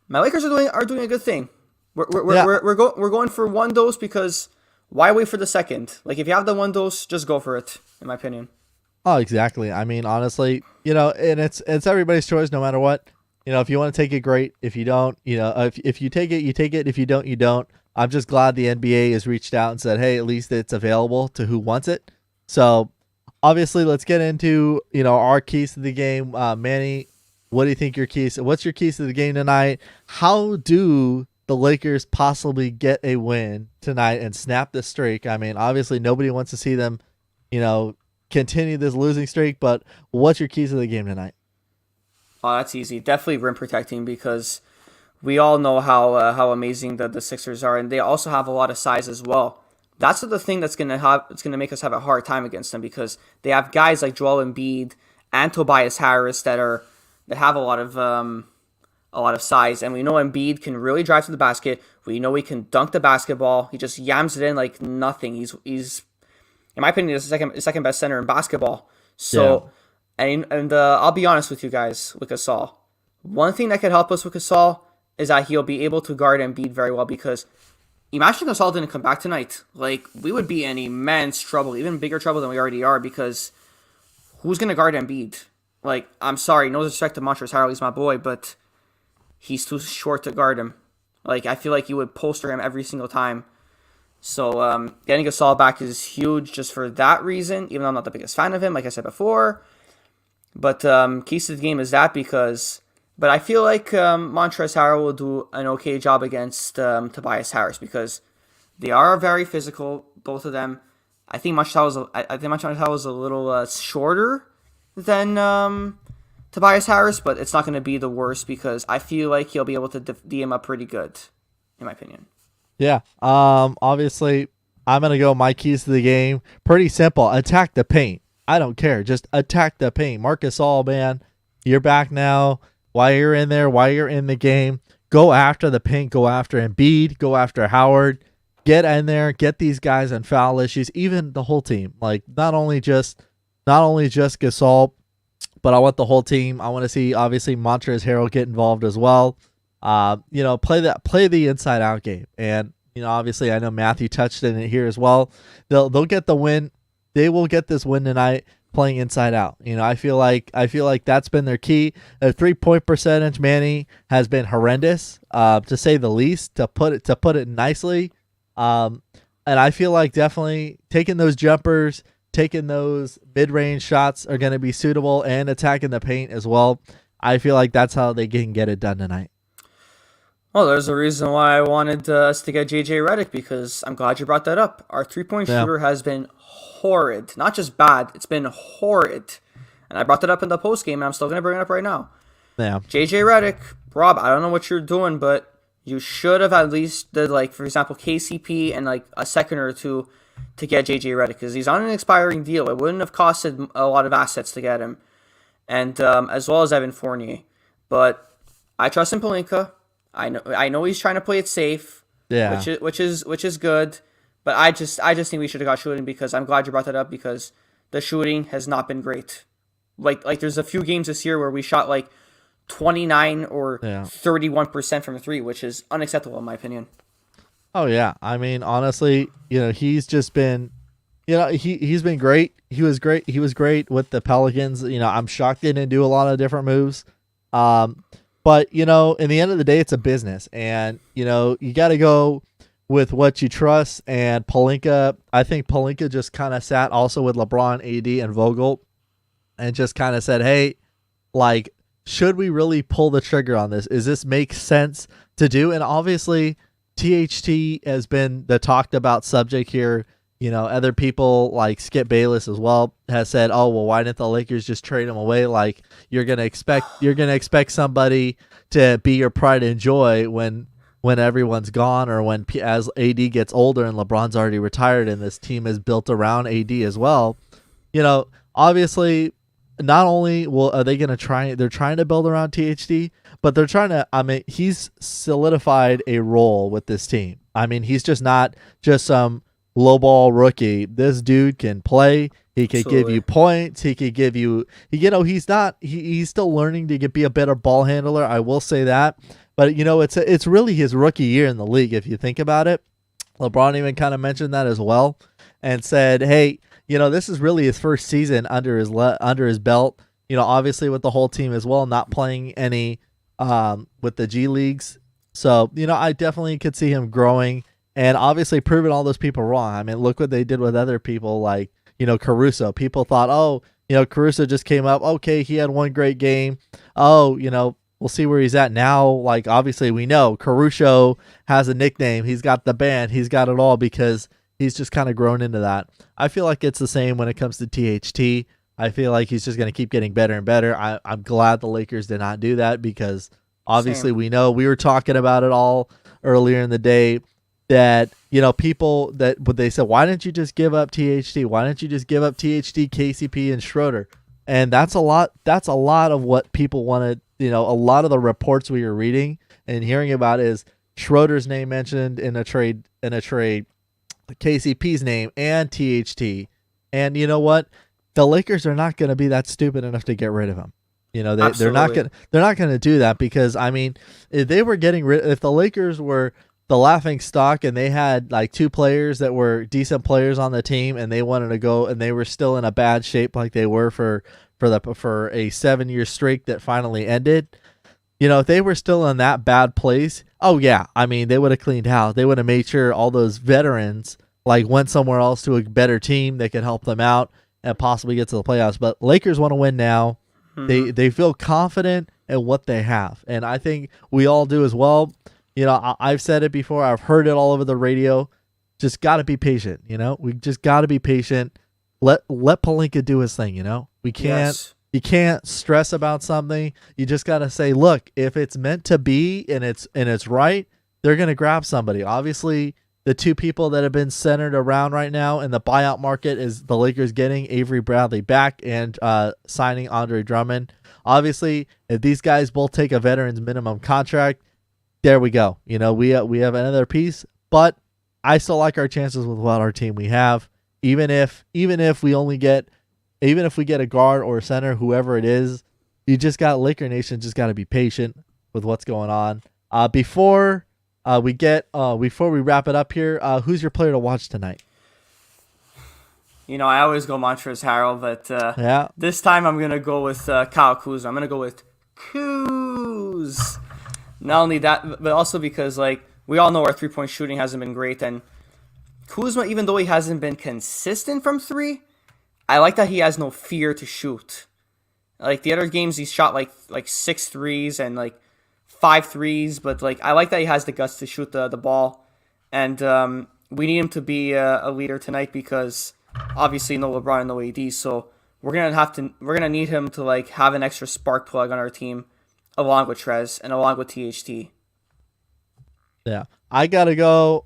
my Lakers are doing a good thing. We're going for one dose because why wait for the second? Like if you have the one dose, just go for it, in my opinion. Oh, exactly. I mean, honestly, and it's everybody's choice no matter what. If you want to take it, great. If you don't, if you take it, you take it. If you don't, you don't. I'm just glad the NBA has reached out and said, hey, at least it's available to who wants it. So obviously let's get into, our keys to the game. Manny, what do you think what's your keys to the game tonight? How do the Lakers possibly get a win tonight and snap this streak? I mean, obviously nobody wants to see them, continue this losing streak, but what's your keys to the game tonight? Oh, that's easy. Definitely rim protecting because we all know how amazing the Sixers are, and they also have a lot of size as well. That's the thing it's gonna make us have a hard time against them because they have guys like Joel Embiid and Tobias Harris that have a lot of size, and we know Embiid can really drive to the basket. We know he can dunk the basketball. He just yams it in like nothing. He's in my opinion, is the second best center in basketball. So, and I'll be honest with you guys with Gasol. One thing that could help us with Gasol is that he'll be able to guard Embiid very well because imagine Gasol didn't come back tonight. Like, we would be in immense trouble, even bigger trouble than we already are because who's going to guard Embiid? Like, I'm sorry, no disrespect to Montrezl Harrell, he's my boy, but he's too short to guard him. Like, I feel like you would poster him every single time. So getting Gasol back is huge just for that reason, even though I'm not the biggest fan of him, like I said before. But keys to the game is that but I feel like Montrezl Harrell will do an okay job against Tobias Harris because they are very physical, both of them. I think Montrezl was a little shorter than Tobias Harris, but it's not going to be the worst because I feel like he'll be able to D him up pretty good, in my opinion. Yeah. Obviously, I'm going to go my keys to the game. Pretty simple. Attack the paint. I don't care. Just attack the paint. Marc Gasol, man, you're back now. While you're in there, while you're in the game, go after the paint, go after Embiid, go after Howard, get in there, get these guys on foul issues, even the whole team. Like not only just Gasol, but I want the whole team. I want to see obviously Montrezl Harrell get involved as well. Play the inside out game. And obviously I know Matthew touched in it here as well. They'll get the win. They will get this win tonight playing inside out. I feel like that's been their key. Their 3-point percentage, Manny, has been horrendous, to say the least, to put it nicely. And I feel like definitely taking those jumpers, taking those mid-range shots are going to be suitable, and attacking the paint as well. I feel like that's how they can get it done tonight. Well, there's a reason why I wanted us to get JJ Redick, because I'm glad you brought that up. Our 3-point shooter has been horrid. Not just bad, it's been horrid. And I brought that up in the post game, and I'm still going to bring it up right now. Yeah. JJ Redick, Rob, I don't know what you're doing, but you should have at least did, like, for example, KCP and like a second or two to get JJ Redick, because he's on an expiring deal. It wouldn't have costed a lot of assets to get him, and as well as Evan Fournier. But I trust in Pelinka. I know he's trying to play it safe. Yeah. Which is good. But I just think we should have got shooting, because I'm glad you brought that up, because the shooting has not been great. Like there's a few games this year where we shot like 29 or 31% from three, which is unacceptable in my opinion. Oh yeah, I mean honestly, he's just been, he's been great. He was great. He was great with the Pelicans. I'm shocked they didn't do a lot of different moves. But in the end of the day, it's a business, and you got to go with what you trust. And Pelinka, I think Pelinka just kind of sat also with LeBron, AD, and Vogel, and just kind of said, hey, like, should we really pull the trigger on this? Is this make sense to do? And obviously, THT has been the talked about subject here. Other people like Skip Bayless as well has said, oh, well, why didn't the Lakers just trade him away? Like you're going to expect somebody to be your pride and joy when everyone's gone, or as AD gets older and LeBron's already retired and this team is built around AD as well. Obviously not only are they going to they're trying to build around THT, but they're trying to, he's solidified a role with this team. He's just not just some low ball rookie. This dude can play. He could give you points. He could give you, he's still learning to be a better ball handler. I will say that, but it's really his rookie year in the league. If you think about it, LeBron even kind of mentioned that as well and said, hey, this is really his first season under his belt, obviously with the whole team as well, not playing any, with the G leagues. So, I definitely could see him growing and obviously proving all those people wrong. Look what they did with other people like, Caruso. People thought, oh, Caruso just came up. Okay, he had one great game. Oh, we'll see where he's at now. Like, obviously we know Caruso has a nickname. He's got the band. He's got it all because he's just kind of grown into that. I feel like it's the same when it comes to THT. I feel like he's just going to keep getting better and better. I'm glad the Lakers did not do that, because obviously we know, we were talking about it all earlier in the day, that people they said, why didn't you just give up THT? Why didn't you just give up THT, KCP, and Schroeder? And that's a lot of what people wanted. A lot of the reports we were reading and hearing about is Schroeder's name mentioned in a trade, KCP's name and THT. And you know what? The Lakers are not going to be that stupid enough to get rid of him. They're not going to do that, because if they were if the Lakers were the laughing stock and they had like two players that were decent players on the team and they wanted to go and they were still in a bad shape like they were for a 7-year streak that finally ended, if they were still in that bad place, oh yeah, they would have cleaned house. They would have made sure all those veterans like went somewhere else to a better team that could help them out and possibly get to the playoffs. But Lakers want to win now. Mm-hmm. They feel confident in what they have, and I think we all do as well. I've said it before. I've heard it all over the radio. Just got to be patient. We just got to be patient. Let Pelinka do his thing. We can't. You can't stress about something. You just got to say, look, if it's meant to be and it's right, they're gonna grab somebody. Obviously, the two people that have been centered around right now in the buyout market is the Lakers getting Avery Bradley back and signing Andre Drummond. Obviously, if these guys both take a veteran's minimum contract, there we go. You know, we have another piece, but I still like our chances with what our team we have. Even if we get a guard or a center, whoever it is, you just got Laker Nation just got to be patient with what's going on. Before we wrap it up here, who's your player to watch tonight? You know, I always go Montrezl Harrell, but this time I'm gonna go with Kyle Kuzma. I'm gonna go with Kuz. Not only that, but also because like we all know our 3-point shooting hasn't been great, and Kuzma, even though he hasn't been consistent from 3, I like that he has no fear to shoot. Like the other games, he's shot like 6 threes and like 5 threes, but like I like that he has the guts to shoot the ball, and we need him to be a leader tonight because obviously no LeBron and no AD, so we're gonna need him to like have an extra spark plug on our team, along with Trez and along with THT. Yeah, I gotta go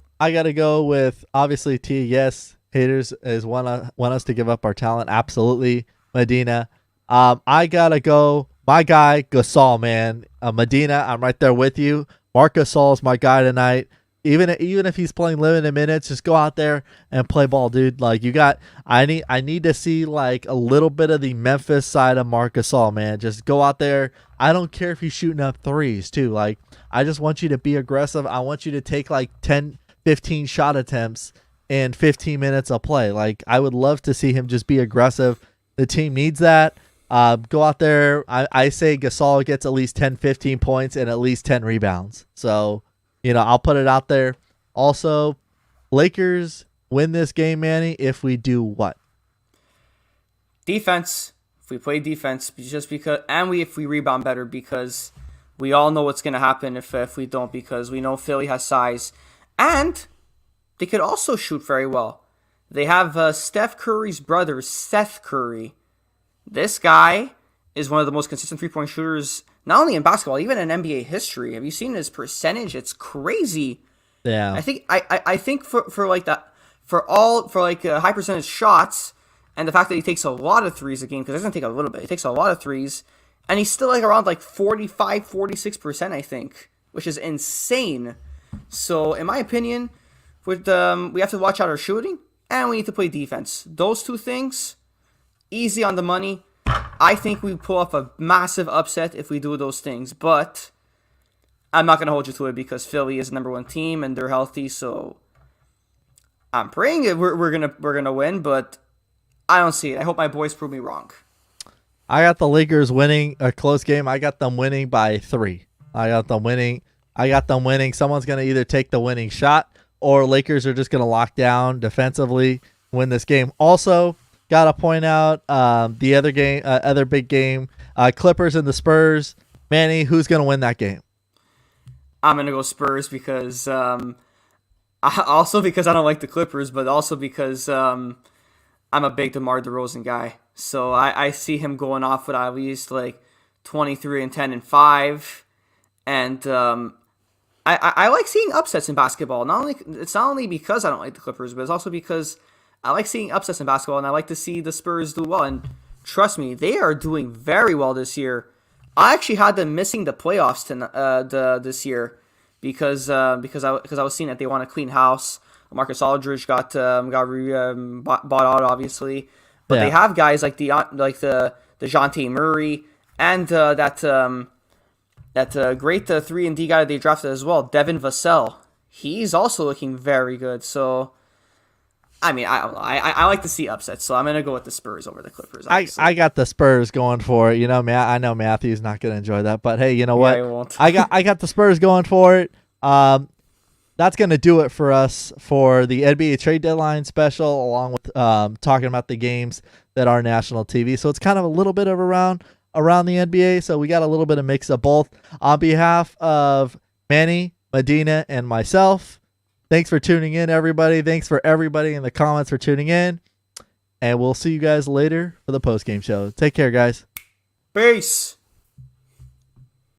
with obviously T. Yes, haters is want us to give up our talent. Absolutely, Medina. I gotta go. My guy Gasol, man. Medina, I'm right there with you. Marc Gasol is my guy tonight. Even if he's playing limited minutes, just go out there and play ball, dude. Like I need to see like a little bit of the Memphis side of Marc Gasol, man. Just go out there. I don't care if he's shooting up threes too. Like I just want you to be aggressive. I want you to take like 10, 15 shot attempts in 15 minutes of play. Like I would love to see him just be aggressive. The team needs that. Go out there. I say Gasol gets at least 10, 15 points and at least 10 rebounds. So, you know, I'll put it out there. Also, Lakers win this game, Manny, if we do what? Defense. If we play defense, just because, and if we rebound better, because we all know what's going to happen if we don't, because we know Philly has size, and they could also shoot very well. They have Steph Curry's brother, Seth Curry. This guy is one of the most consistent 3-point shooters, not only in basketball, even in NBA history. Have you seen his percentage? It's crazy. Yeah. I think for like that, for high percentage shots, and the fact that he takes a lot of threes a game, because it doesn't take a little bit, he takes a lot of threes, and he's still like around like 45, 46%, I think, which is insane. So in my opinion, we have to watch out our shooting, and we need to play defense. Those two things, easy on the money. I think we pull off a massive upset if we do those things, but I'm not going to hold you to it because Philly is the number 1 team and they're healthy, so I'm praying we're gonna win, but I don't see it. I hope my boys prove me wrong. I got the Lakers winning a close game. I got them winning by 3. I got them winning. Someone's going to either take the winning shot or Lakers are just going to lock down defensively, win this game. Also, got to point out the other big game, Clippers and the Spurs. Manny, who's going to win that game? I'm going to go Spurs because also because I don't like the Clippers, but also because I'm a big DeMar DeRozan guy. So I see him going off with at least like 23 and 10 and 5. And I like seeing upsets in basketball. It's not only because I don't like the Clippers, but it's also because I like seeing upsets in basketball, and I like to see the Spurs do well. And trust me, they are doing very well this year. I actually had them missing the playoffs this year because I was seeing that they want to clean house. Marcus Aldridge got bought out, obviously, but they have guys like the DeJounte Murray and that great 3-and-D guy they drafted as well, Devin Vassell. He's also looking very good. So, I mean, I like to see upsets, so I'm gonna go with the Spurs over the Clippers. I got the Spurs going for it. You know, I know Matthew's not gonna enjoy that, but hey, you know what? Yeah, he won't. I got the Spurs going for it. That's gonna do it for us for the NBA trade deadline special, along with talking about the games that are national TV. So it's kind of a little bit of around the NBA. So we got a little bit of mix of both. On behalf of Manny, Medina, and myself, thanks for tuning in, everybody. Thanks for everybody in the comments for tuning in. And we'll see you guys later for the post-game show. Take care, guys. Peace.